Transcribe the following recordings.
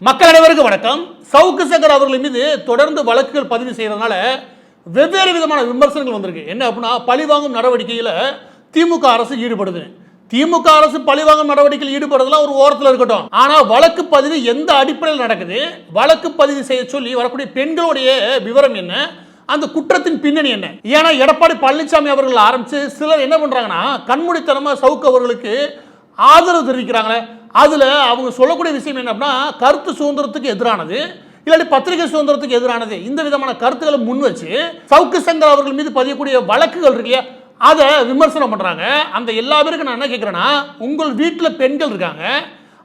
மக்கள் அனைவருக்கும் வணக்கம். சவுக்கு சங்கர் அவர்கள் மீது தொடர்ந்து வழக்குகள் பதிவு செய்யறதுனால வெவ்வேறு விதமான விமர்சனங்கள் வந்திருக்கு. என்ன அப்படின்னா, பழிவாங்கும் நடவடிக்கையில் திமுக அரசு ஈடுபடுது. திமுக அரசு பழிவாங்கும் நடவடிக்கையில் ஈடுபடுறதுலாம் ஒரு ஓரத்தில் இருக்கட்டும். ஆனால் வழக்கு பதிவு எந்த அடிப்படையில் நடக்குது, வழக்கு பதிவு செய்ய சொல்லி வரக்கூடிய பெண்களுடைய விவரம் என்ன, அந்த குற்றத்தின் பின்னணி என்ன? ஏன்னா எடப்பாடி பழனிசாமி அவர்கள் ஆரம்பிச்சு சிலர் என்ன பண்றாங்கன்னா, கண்மூடித்தனமா சவுக்கு அவர்களுக்கு ஆதரவு தெரிவிக்கிறாங்களே, அதுல அவங்க சொல்லக்கூடிய விஷயம் என்ன அப்படின்னா, கருத்து சுதந்திரத்துக்கு எதிரானது, இல்லாட்டி பத்திரிகை சுதந்திரத்துக்கு எதிரானது, இந்த விதமான கருத்துக்களை முன் வச்சு சவுக்கு சங்கர் அவர்கள் மீது பதியக்கூடிய வழக்குகள் இருக்கு இல்லையா, அதை விமர்சனம் பண்றாங்க. அந்த எல்லா பேருக்கும் நான் என்ன கேட்கிறேன்னா, உங்கள் வீட்டில் பெண்கள் இருக்காங்க,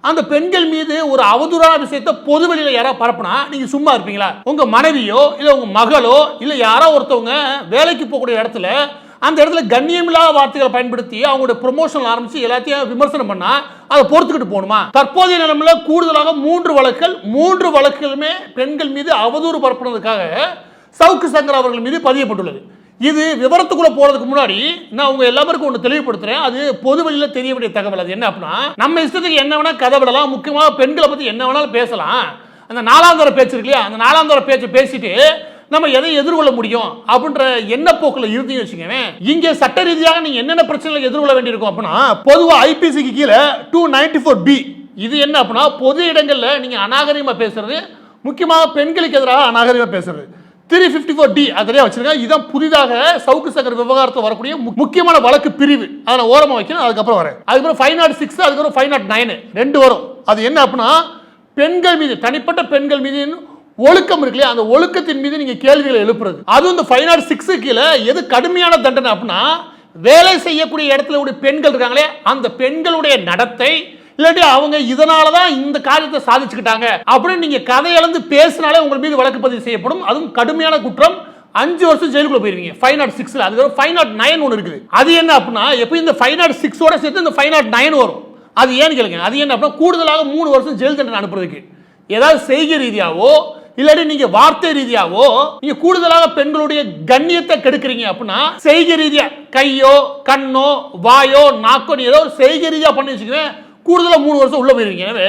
அந்த பெண்கள் மீது ஒரு அவதூறான விஷயத்தை பொதுவெளியில் யாராவது பரப்புனா நீங்க சும்மா இருப்பீங்களா? உங்க மனைவியோ இல்ல உங்க மகளோ இல்ல யாரோ ஒருத்தவங்க வேலைக்கு போகக்கூடிய இடத்துல அந்த இடத்துல கண்ணியமில்லாத வார்த்தைகளை பயன்படுத்தி அவங்களுடைய ப்ரொமோஷன் ஆரம்பிச்சு எல்லாத்தையும் விமர்சனம் பண்ணா அதை பொறுத்துக்கிட்டு போகணுமா? தற்போதைய நிலைமையில கூடுதலாக 3 வழக்குகளுமே பெண்கள் மீது அவதூறு பரப்புனதுக்காக சவுக்கு சங்கர் அவர்கள் மீது பதியப்பட்டுள்ளது. இது விவரத்துக்குள்ள போறதுக்கு முன்னாடி நான் உங்க எல்லாருக்கும் ஒன்று தெளிவுபடுத்துறேன். அது பொது வெளியில தெரிய வேண்டிய தகவல். அது என்ன அப்படின்னா, நம்ம இஷ்டத்துக்கு என்ன வேணா கதை விடலாம், முக்கியமாக பெண்களை பத்தி என்ன வேணாலும் பேசலாம். அந்த 4ஆம் தர பேச்சு இருக்கு இல்லையா, அந்த 4ஆம் தர பேச்சை பேசிட்டு நம்ம எதை எதிர்கொள்ள முடியும் அப்படின்ற எண்ண போக்கில் இறுதியும் வச்சுக்கவே, இங்கே சட்ட ரீதியாக நீங்க என்னென்ன பிரச்சனைகளை எதிர்கொள்ள வேண்டியிருக்கும் அப்படின்னா, பொதுவாக ஐபிசிக்கு கீழே 294B இது என்ன அப்படின்னா, பொது இடங்கள்ல நீங்க அநாகரிகமா பேசுறது, முக்கியமாக பெண்களுக்கு எதிராக அநாகரிகமா பேசுறது. 354D அதிலே வச்சிருக்காங்க. இதுதான் புதிதாக சவுக்கு சங்கர் விவகாரத்தில் வரக்கூடிய முக்கியமான வழக்கு பிரிவு. அதை ஓரமா வைக்கணும், அதுக்கப்புறம் வரேன். அதுக்கப்புறம் 506 அதுக்கப்புறம் 509 ரெண்டு வரும். அது என்ன அப்படின்னா, பெண்கள் மீது, தனிப்பட்ட பெண்கள் மீது ஒழுக்கம் இருக்கு இல்லையா, அந்த ஒழுக்கத்தின் மீது நீங்க கேள்விகளை எழுப்புறது. அதுவும் இந்த 506 கீழே எது கடுமையான தண்டனை அப்படின்னா, வேலை செய்யக்கூடிய இடத்துல உடைய பெண்கள் இருக்காங்களே, அந்த பெண்களுடைய நடத்தை இல்லாட்டி அவங்க இதனாலதான் இந்த காரியத்தை சாதிச்சுக்கிட்டாங்க அப்படின்னு நீங்க கதை இழந்து பேசினாலே உங்கள் மீது வழக்கு பதிவு செய்யப்படும். அதுவும் கடுமையான குற்றம், 5 வருஷம் ஜெயிலுக்குள்ள போயிருவீங்க. 506 அதுக்கு 509 ஒன்று இருக்குது. அது என்ன அப்படின்னா, எப்போ இந்த 506 சேர்த்து இந்த 509 வரும். அது ஏன்னு கேளுங்க. அது என்ன அப்படின்னா, கூடுதலாக 3 வருஷம் ஜெயில் தண்டனை அனுப்புறதுக்கு ஏதாவது செய்கை ரீதியாவோ இல்லாட்டி நீங்க வார்த்தை ரீதியாவோ நீங்க கூடுதலாக பெண்களுடைய கண்ணியத்தை கெடுக்கிறீங்க அப்படின்னா, செய்கை ரீதியா கையோ கண்ணோ வாயோ நாக்கோ ஏதோ ஒரு செய்கை ரீதியா பண்ணி வச்சுக்குவேன், கூடுதலாக 3 வருஷம் உள்ள போயிருவீங்க. எனவே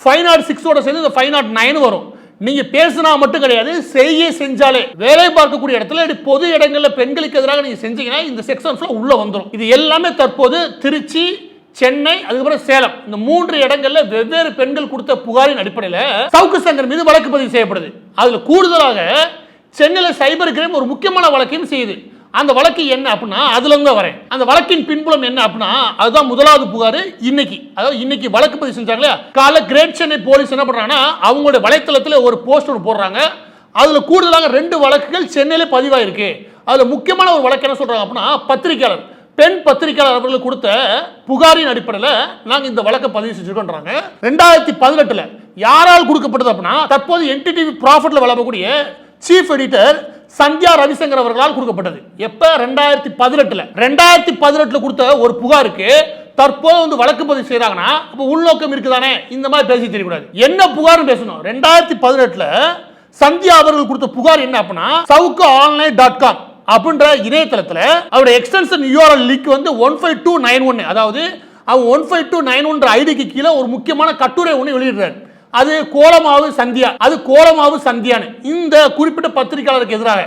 506 சேர்ந்து இந்த 509 வரும். நீங்க பேசினா மட்டும் கிடையாது, செய்ய செஞ்சாலே, வேலை பார்க்கக்கூடிய இடத்துல பொது இடங்கள்ல பெண்களுக்கு எதிராக நீங்க செஞ்சீங்கன்னா இந்த செக்ஷன்ஸ்ல உள்ள வந்துடும். இது எல்லாமே தற்போது திருச்சி, சென்னை, அதுக்கப்புறம் சேலம், இந்த 3 இடங்கள்ல வெவ்வேறு பெண்கள் கொடுத்த புகாரின் அடிப்படையில் சவுக்கு சங்கர் மீது வழக்கு பதிவு செய்யப்படுது. அதுல கூடுதலாக சென்னையில் சைபர் கிரைம் ஒரு முக்கியமான வழக்கையும் செய்யுது. அந்த வழக்கு என்ன அப்படின்னா, அதுல இருந்து வரேன். அந்த வழக்கின் பின்புலம் என்ன அப்படின்னா, அதுதான் முதலாவது புகார். இன்னைக்கு வழக்கு பதிவு செஞ்சாங்களே, காலை கிரேட் சென்னை போலீஸ் என்ன பண்றாங்கன்னா, அவங்களுடைய வலைத்தளத்தில் ஒரு போஸ்டர் போடுறாங்க. அதுல கூடுதலாக 2 வழக்குகள் சென்னையில பதிவாயிருக்கு. அதுல முக்கியமான ஒரு வழக்கு என்ன சொல்றாங்க அப்படின்னா, பத்திரிகையாளர், பெண் பத்திரிகையாளர் அவர்கள் கொடுத்த புகாரின் அடிப்படையில் நாங்கள் இந்த வழக்கை பதிவு செஞ்சிருக்கோன்றாங்க. 2018 யாரால் கொடுக்கப்பட்டது அப்படின்னா, தற்போது NTTV ப்ராஃபிட்ல வழங்கக்கூடிய சீஃப் எடிட்டர் சந்தியா ரவிசங்கர் அவர்களால் கொடுக்கப்பட்டது. எப்ப? 2018 கொடுத்த ஒரு புகாருக்கு தற்போது வந்து வழக்கு பதிவு செய்யறாங்கன்னா, அப்ப உள்நோக்கம் இருக்குதானே, இந்த மாதிரி பேசி தெரியக்கூடாது. என்ன புகார் பேசணும்? 2018 சந்தியா அவர்கள் கொடுத்த புகார் என்ன அப்படின்னா, சவுக்கு ஆன்லைன்.com அப்படின்ற இணையதளத்தில் அவருடைய எக்ஸ்டென்ஷன் URL லிங்க் வந்து 15291, அதாவது அவங்க 15291 ஐடிக்கு கீழே ஒரு முக்கியமான கட்டுரை ஒன்று வெளியிடுறாரு. அது கோலமாவு சந்தியா, அது கோலமாவு சந்தியான்னு இந்த குறிப்பிட்ட பத்திரிகையாளருக்கு எதிராக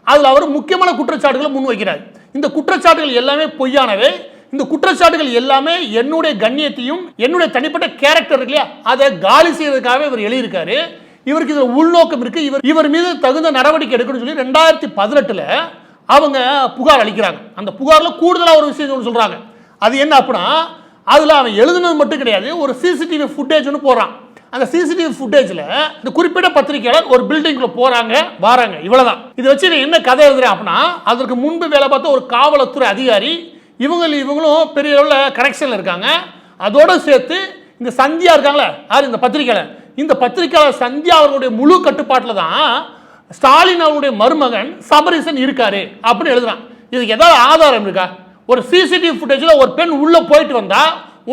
அதில் அவர் முக்கியமான குற்றச்சாட்டுகளை முன்வைக்கிறார். இந்த குற்றச்சாட்டுகள் எல்லாமே பொய்யானவை. இந்த குற்றச்சாட்டுகள் எல்லாமே என்னுடைய கண்ணியத்தையும் என்னுடைய தனிப்பட்ட கேரக்டர் இல்லையா, அதை காலி செய்வதற்காக இவர் எழுதியிருக்காரு. இவருக்கு இதில் உள்நோக்கம் இருக்கு. இவர் மீது தகுந்த நடவடிக்கை எடுக்கணும்னு சொல்லி 2018 அவங்க புகார் அளிக்கிறாங்க. அந்த புகார்ல கூடுதலாக ஒரு விஷயம் சொல்றாங்க. அது என்ன அப்படின்னா, அதுல அவன் எழுதுனது மட்டும் கிடையாது, ஒரு CCTV ஃபுட்டேஜ் ஒன்று போடுறான். அந்த CCTV ஃபுட்டேஜ்ல இந்த குறிப்பிட்ட பத்திரிகையாளர் ஒரு பில்டிங்ல போறாங்க வராங்க, இவ்வளவுதான். இதை வச்சு என்ன கதை எழுதுறேன் அப்படின்னா, அதற்கு முன்பு வேலை பார்த்த ஒரு காவல்துறை அதிகாரி, இவங்களும் பெரிய அளவில் கனெக்ஷன்ல இருக்காங்க. அதோட சேர்த்து இந்த சந்தியா இருக்காங்களே, யார் இந்த பத்திரிகையாளர், இந்த பத்திரிகையாளர் சந்தியா அவர்களுடைய முழு கட்டுப்பாட்டில் தான் ஸ்டாலின் அவருடைய மருமகன் சபரீசன் இருக்காரு அப்படின்னு எழுதுறான். இதுக்கு ஏதாவது ஆதாரம் இருக்கா? ஒரு CCTV ஃபுட்டேஜ்ல ஒரு பெண் உள்ள போயிட்டு வந்தா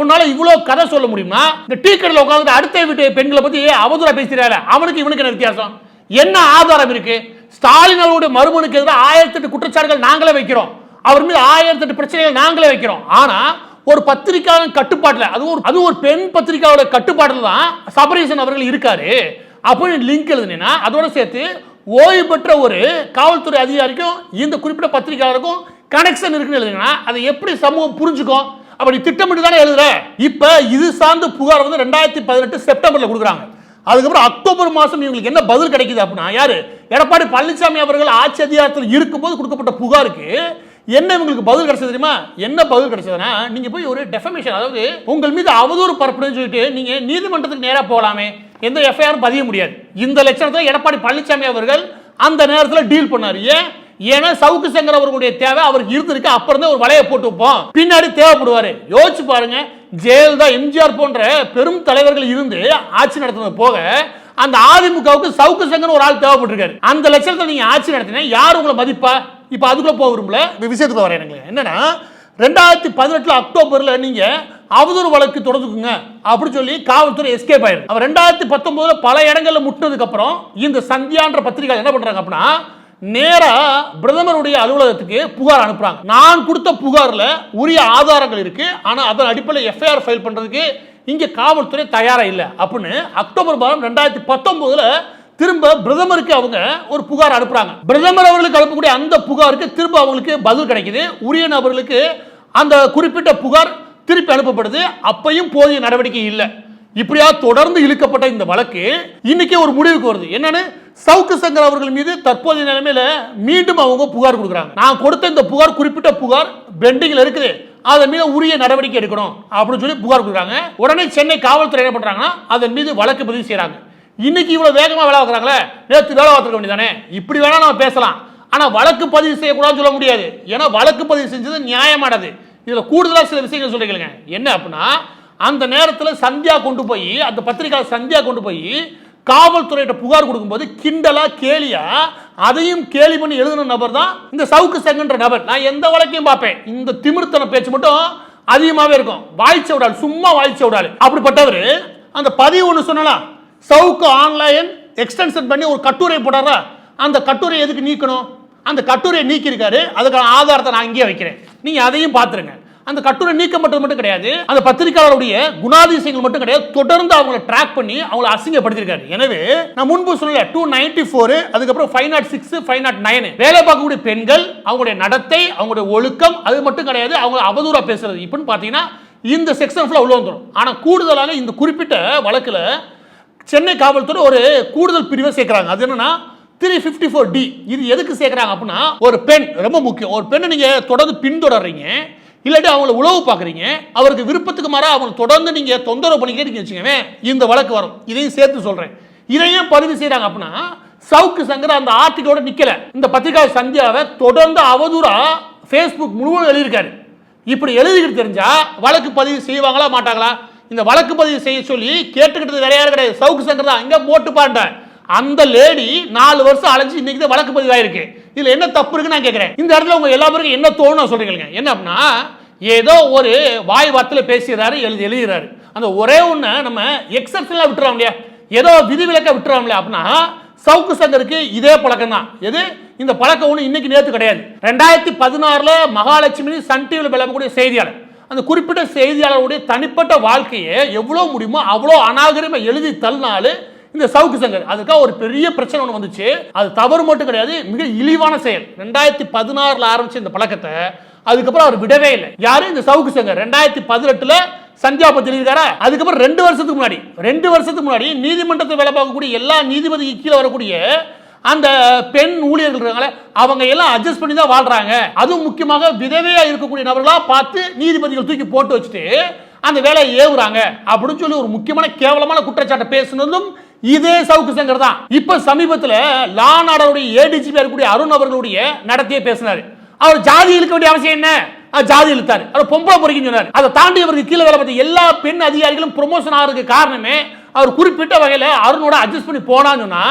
உன்னால இவ்வளவு கதை சொல்ல முடியுமா? இந்த டீ கடையில் உட்காந்து அடுத்த வீட்டு பெண்களை பத்தி அவதூறா பேசுறாரு, அவனுக்கு இவனுக்கு என்ன வித்தியாசம்? என்ன ஆதாரம் இருக்கு? ஸ்டாலின் அவருடைய மருமகனுக்கு எதிராக 1008 குற்றச்சாட்டுகள் நாங்களே வைக்கிறோம், அவர் மீது 1008 பிரச்சனைகள் நாங்களே வைக்கிறோம். ஆனா ஒரு பத்திரிகையாளர் கட்டுப்பாட்டில், அது ஒரு பெண் பத்திரிகையாளரோட கட்டுப்பாட்டில் தான் சபரீசன் அவர்கள் இருக்காரு அப்படின்னு லிங்க் எழுதுனீங்கன்னா அதோட சேர்த்து ஓய்வு பெற்ற ஒரு காவல்துறை அதிகாரிக்கும் இந்த குறிப்பிட்ட பத்திரிகையாளருக்கும் கனெக்ஷன் இருக்குன்னு எழுதுங்கன்னா அதை எப்படி சமூகம் புரிஞ்சுக்கும்? அப்படி திட்டமிட்டு தானே எழுதுற. இப்ப இது சார்ந்த புகார் வந்து 2018 செப்டம்பர்ல கொடுக்குறாங்க. அதுக்கப்புறம் அக்டோபர் மாதம் இவங்களுக்கு என்ன பதில் கிடைக்குது அப்படின்னா, யாரு எடப்பாடி பழனிசாமி அவர்கள் ஆட்சி அதிகாரத்தில் இருக்கும்போது கொடுக்கப்பட்ட புகாருக்கு என்ன இவங்களுக்கு பதில் கிடைச்சது தெரியுமா? என்ன பதில் கிடைச்சதுன்னா, நீங்க போய் ஒரு டெஃபமேஷன், அதாவது உங்கள் மீது அவதூறு பரப்புன்னு சொல்லிட்டு நீங்க நீதிமன்றத்துக்கு நேரா போகலாமே, எந்த எஃப்ஐஆரும் பதிய முடியாது. இந்த லட்சணத்தை எடப்பாடி பழனிசாமி அவர்கள் அந்த நேரத்தில் டீல் பண்ணாரு. ஏன்னா சவுக்கு சங்கர் அவர்களுடைய தேவை அவருக்கு இருந்திருக்கு. அப்புறம் தான் ஒரு வலையை போட்டு வைப்போம், பின்னாடி தேவைப்படுவாரு. யோசிச்சு பாருங்க, ஜெயலலிதா எம்ஜிஆர் போன்ற பெரும் தலைவர்கள் இருந்து ஆட்சி நடத்துனது போக அந்த அதிமுகவுக்கு சவுக்கு சங்கர் ஒரு ஆள் தேவைப்பட்டிருக்காரு. அந்த லட்சணத்தை நீங்க ஆட்சி நடத்தினா யார் உங்களை மதிப்பா? இப்ப அதுக்குள்ள போக விரும்பல, விஷயத்துக்கு வரேன். எனக்கு என்னன்னா 2018 அக்டோபர்ல நீங்க அவதூறு வழக்கு தொடர்ந்துக்குங்க அப்படி சொல்லி காவல்துறை எஸ்கேப் ஆயிருக்கு. அவர் 2019 பல இடங்கள்ல முட்டினதுக்கு அப்புறம் இந்த சந்தியான்ற பத்திரிகை என்ன பண்றாங்க அப்படின்னா, நேரா பிரதமருடைய அலுவலகத்துக்கு புகார் அனுப்புறாங்க. நான் கொடுத்த புகார்ல உரிய ஆதாரங்கள் இருக்கு, ஆனா அதன் அடிப்படையில் எஃப்ஐஆர் ஃபைல் பண்றதுக்கு இங்க காவல்துறை தயாரா இல்ல அப்படின்னு அக்டோபர் மாதம் 2019 திரும்ப பிரதமருக்கு அவங்க ஒரு புகார் அனுப்புறாங்க. பிரதமர் அவர்களுக்கு அனுப்பக்கூடிய அந்த புகாருக்கு திரும்ப அவங்களுக்கு பதில் கிடைக்குது. உரிய நபர்களுக்கு அந்த குறிப்பிட்ட புகார் திருப்பி அனுப்பப்படுது. அப்பையும் போதிய நடவடிக்கை இல்லை. இப்படியா தொடர்ந்து இழுக்கப்பட்ட இந்த வழக்கு இன்னைக்கு ஒரு முடிவுக்கு வருது. என்னன்னு, சவுக்கு சங்கர் அவர்கள் மீது தற்போதைய நிலைமையில மீண்டும் அவங்க புகார் கொடுக்குறாங்க. நான் கொடுத்த இந்த புகார் குறிப்பிட்ட புகார் பெண்டிங்ல இருக்குது, அதன் மீது உரிய நடவடிக்கை எடுக்கணும் அப்படின்னு சொல்லி புகார் கொடுக்குறாங்க. உடனே சென்னை காவல்துறை என்ன பண்றாங்கன்னா அதன் மீது வழக்கு பதிவு செய்யறாங்க. இன்னைக்கு இவ்வளவு வேகமா வேலை பார்க்கறாங்களே, நேற்று வேலை பார்த்துக்க வேண்டியதானே. இப்படி வேணா நம்ம பேசலாம், ஆனா வழக்கு பதிவு செய்யக்கூடாதுன்னு சொல்ல முடியாது. ஏன்னா வழக்கு பதிவு செஞ்சது நியாயமானது. இதுல கூடுதலா சில விஷயங்கள் சொல்றீங்க. என்ன அப்படின்னா, அந்த நேரத்தில் சந்தியா கொண்டு போய், அந்த பத்திரிகை சந்தியா கொண்டு போய் காவல்துறையிட்ட புகார் கொடுக்கும்போது கிண்டலா கேலியா அதையும் கேலி பண்ணி எழுதின நபர் தான் இந்த சவுக்கு சங்கன்ற நபர். நான் எந்த வழக்கையும் பார்ப்பேன், இந்த திமிர்த்தன பேச்சு மட்டும் அதிகமாகவே இருக்கும். வாய்ச்ச விடாது, சும்மா வாய்ச்ச விடாது. அப்படிப்பட்டவர் அந்த பதிவு ஒன்று சொன்னலாம், சவுக்கு ஆன்லைன் எக்ஸ்டென்ஷன் பண்ணி ஒரு கட்டுரை போடுற, அந்த கட்டுரை எதுக்கு நீக்கணும்? அந்த கட்டுரையை நீக்கியிருக்காரு, அதுக்கான ஆதாரத்தை நான் இங்கேயே வைக்கிறேன், நீங்க அதையும் பார்த்துருங்க. அந்த கட்டுரை நீக்கப்பட்டது மட்டும் கிடையாது, அந்த பத்திரிகையாளருடைய குணாதிசயங்கள் மட்டும் கிடையாது, தொடர்ந்து அவங்களை ட்ராக் பண்ணி அவங்களை அசிங்கப்படுத்திருக்காரு. எனவே நான் முன்பு சொல்லல 294, அதுக்கப்புறம் 506, 509 வேலை பார்க்கக்கூடிய பெண்கள் அவங்களுடைய நடத்தை, அவங்களுடைய ஒழுக்கம், அது மட்டும் கிடையாது அவங்க அவதூறா பேசுறது. இப்படின்னு பார்த்தீங்கன்னா இந்த செக்ஷன் உள்ள வந்துடும். ஆனால் கூடுதலாக இந்த குறிப்பிட்ட வழக்கில் சென்னை காவல்துறை ஒரு கூடுதல் பிரிவை சேர்க்கிறாங்க. அது என்னன்னா 354D. இது எதுக்கு சேர்க்கிறாங்க அப்படின்னா, ஒரு பெண் ரொம்ப முக்கியம். ஒரு பெண்ணை நீங்க தொடர்ந்து பின்தொடர்றீங்க, இல்லாட்டி அவங்கள உளவு பார்க்குறீங்க, அவருக்கு விருப்பத்துக்கு மாற அவங்க தொடர்ந்து நீங்க தொந்தரவு பண்ணிக்கிட்டே வச்சுக்கவே இந்த வழக்கு வரும். இதையும் சேர்த்து சொல்றேன். இதையும் பதிவு செய்யறாங்க அப்படின்னா, சவுக்கு சங்கர் அந்த ஆர்டிக்கலோட நிக்கல, இந்த பத்திரிகை சந்தியாவை தொடர்ந்து அவதூறா ஃபேஸ்புக் முழுவதும் எழுதியிருக்காரு. இப்படி எழுதிக்கிட்டு தெரிஞ்சா வழக்கு பதிவு செய்வாங்களா மாட்டாங்களா? இந்த வழக்கு பதிவு செய்ய சொல்லி கேட்டுக்கிட்டது வேற யாரும் கிடையாது, சவுக்கு சங்கர் தான். இங்க போட்டு பாண்ட அந்த லேடி 4 வருஷம் அலைஞ்சு இன்னைக்கு தான் வழக்கு பதிவு ஆயிருக்கு. இதுல என்ன தப்பு இருக்குன்னு நான் கேட்கிறேன். இந்த இடத்துல உங்க எல்லா பேருக்கும் என்ன தோணும் சொல்றீங்க? என்ன அப்படின்னா, ஏதோ ஒரு வாய் வார்த்தையில் பேசுகிறாரு, எழுதுகிறாரு. அந்த ஒரே ஒண்ணு நம்ம எக்ஸப்ஷனலா விட்டுறோம் இல்லையா, ஏதோ விதிவிலக்க விட்டுறோம் இல்லையா அப்படின்னா, சவுக்கு சங்கருக்கு இதே பழக்கம் தான். எது இந்த பழக்கம் ஒண்ணு இன்னைக்கு நேற்று கிடையாது. 2016 மகாலட்சுமி சன் டிவியில் விளம்பக்கூடிய செய்தியாளர், அந்த குறிப்பிட்ட செய்தியாளருடைய தனிப்பட்ட வாழ்க்கையை எவ்வளவு முடியுமோ அவ்வளோ அநாகரிகமா எழுதி தள்ளினாலு இந்த சவுக்கு சங்கர். அதுக்காக ஒரு பெரிய பிரச்சனை ஒன்று வந்துச்சு. அது தவறு மட்டும் கிடையாது, மிக இழிவான செயல். 2016 ஆரம்பிச்ச இந்த பழக்கத்தை அதுக்கப்புறம் அவர் விடவே இல்லை. யாரு? இந்த சவுக்கு சங்கர். 2018 சந்தியா பத்தி எழுதியிருக்காரா? அதுக்கப்புறம் 2 வருஷத்துக்கு முன்னாடி நீதிமன்றத்தில் வேலை பார்க்கக்கூடிய எல்லா நீதிபதிக்கு கீழே வரக்கூடிய அந்த பெண் ஊழியர்கள் இருக்காங்களே, அவங்க எல்லாம் அட்ஜஸ்ட் பண்ணி தான் வாழ்றாங்க. அதுவும் முக்கியமாக விதவையா இருக்கக்கூடிய நபர்களா பார்த்து நீதிபதிகள் தூக்கி போட்டு வச்சுட்டு அந்த வேலையை ஏவுறாங்க அப்படின்னு சொல்லி ஒரு முக்கியமான கேவலமான குற்றச்சாட்டை பேசுனதும் இதே சவுக்கு சங்கர் தான். இப்ப சமீபத்தில் லா அண்ட் ஆர்டருடைய ஏடிஜிபி இருக்கக்கூடிய அருண் அவர்களுடைய நடத்தையை பேசினார். அவர் ஜாதி இழுக்க வேண்டிய அவசியம் என்ன? ஜாதி இழுத்தாரு. அவர் பொம்பளை பொறுக்கின்னு சொன்னார். அதை தாண்டி அவருக்கு கீழே வேலை பார்த்த எல்லா பெண் அதிகாரிகளும் ப்ரொமோஷன் ஆகிறதுக்கு காரணமே அவர் குறிப்பிட்ட வகையில் அருணோட அட்ஜஸ்ட் பண்ணி போனான்னு சொன்னா,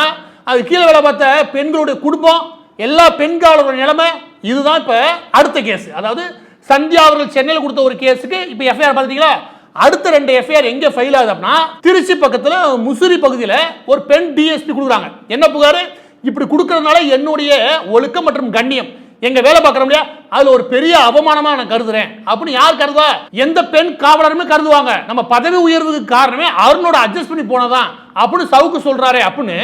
அது கீழே வேலை பார்த்த பெண்களுடைய குடும்பம், எல்லா பெண்களோட நிலைமை இதுதான். இப்ப அடுத்த கேஸ், அதாவது சந்தியா அவர்கள் சென்னையில் கொடுத்த ஒரு கேஸுக்கு இப்ப எஃப்ஐஆர் பார்த்தீங்களா? அடுத்த 2 எஃப்ஐஆர் எங்க ஃபைல் ஆகுது அப்படின்னா, திருச்சி பக்கத்துல முசிறி பகுதியில் ஒரு பெண் டிஎஸ்பி கொடுக்குறாங்க. என்ன புகார்? இப்படி கொடுக்கறதுனால என்னுடைய ஒழுக்கம் மற்றும் கண்ணியம், எங்க வேலை பார்க்கறோம் இல்லையா, அதுல ஒரு பெரிய அவமானமா நான் கருதுறேன் அப்படின்னு யார் கருதுவா? எந்த பெண் காவலருமே கருதுவாங்க. நம்ம பதவி உயர்வுக்கு காரணமே அருணோட அட்ஜஸ்ட் பண்ணி போனதான் அப்படின்னு சவுக்கு சொல்றாரு அப்படின்னு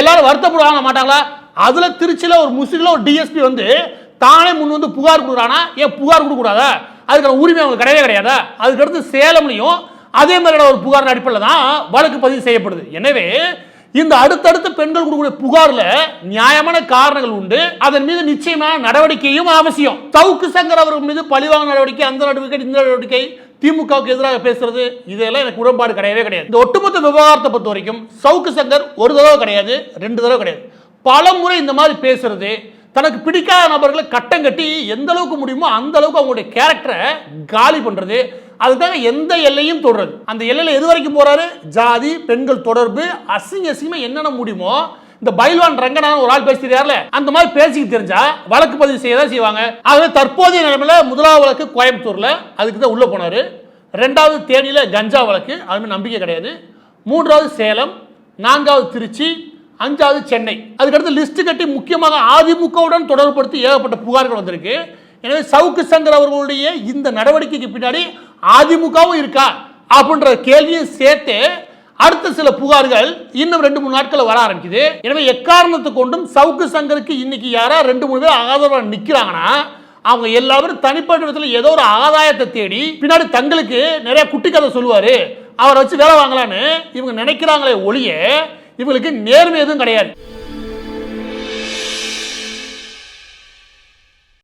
எல்லாரும் வருத்தப்படுவாங்க மாட்டாங்களா? அதுல திருச்சியில ஒரு முஸ்லீம்ல ஒரு டிஎஸ்பி வந்து தானே முன் வந்து புகார் கொடுக்குறானா? ஏன் புகார் கொடுக்க கூடாதா? அதுக்கான உரிமை அவங்களுக்கு கிடையவே கிடையாதா? அதுக்கடுத்து சேலம்லையும் அதே மாதிரியான ஒரு புகார் அடிப்படையில் தான் வழக்கு பதிவு செய்யப்படுது. எனவே இந்த அடுத்தடுத்த பெண்கள் கொடுக்கக்கூடிய புகார்ல நியாயமான காரணங்கள் உண்டு. அதன் மீது நிச்சயமான நடவடிக்கையும் அவசியம். சவுக்கு சங்கர் அவர்கள் மீது பழிவாங்க நடவடிக்கை, அந்த நடவடிக்கை, இந்த நடவடிக்கை, திமுகவுக்கு எதிராக பேசுறது, இதெல்லாம் எனக்கு உடன்பாடு கிடையவே கிடையாது. இந்த ஒட்டுமொத்த விவகாரத்தை பொறுத்த வரைக்கும் சவுக்கு சங்கர் ஒரு தடவை கிடையாது, 2 தடவை கிடையாது, பல முறை இந்த மாதிரி பேசுறது, தனக்கு பிடிக்காத நபர்களை கட்டம் கட்டி எந்த அளவுக்கு முடியுமோ அந்த அளவுக்கு அவங்களுடைய கேரக்டரை காலி பண்றது, அதுக்காக எந்த எல்லையும் தொடர்றது. அந்த எல்லையில எது வரைக்கும் போறாரு? ஜாதி, பெண்கள் தொடர்பு, அசிங்கமா என்னென்ன முடியுமோ இந்த பைல்வான் ரங்கநாதன் ஒரு ஆள் பேசிட்டார்ல, அந்த மாதிரி பேசிக்கு தெரிஞ்சா வழக்கு பதிவு செய்யதான் செய்வாங்க. ஆகவே தற்போதைய நிலைமையில முதலாவது வழக்கு கோயம்புத்தூர்ல, அதுக்கு தான் உள்ள போனாரு. 2வது தேனியில கஞ்சா வழக்கு, அதுமே நம்பிக்கை கிடையாது. 3வது சேலம், 4வது திருச்சி, 5வது சென்னை. அதுக்கடுத்து லிஸ்ட் கட்டி முக்கியமாக அதிமுகவுடன் தொடர்புபடுத்தி ஏகப்பட்ட புகார்கள் வந்திருக்கு. எனவே சவுக்கு சங்கர் அவர்களுடைய இந்த நடவடிக்கைக்கு பின்னாடி அதிமுகவும் இருக்கா அப்படின்ற கேள்வியும் சேர்த்து அடுத்த சில புகார்கள் இன்னும் 2-3 நாட்கள் வர ஆரம்பிக்குது. எனவே எக்காரணத்தை கொண்டும் சவுக்கு சங்கருக்கு இன்னைக்கு யாரா 2-3 பேர் ஆதரவாக நிற்கிறாங்கன்னா அவங்க எல்லாரும் தனிப்பட்ட விதத்தில் ஏதோ ஒரு ஆதாயத்தை தேடி பின்னாடி தங்களுக்கு நிறைய குட்டி கதை சொல்லுவாரு, அவரை வச்சு வேலை வாங்கலான்னு இவங்க நினைக்கிறாங்களே ஒழிய இவங்களுக்கு நேர்மை எதுவும் கிடையாது.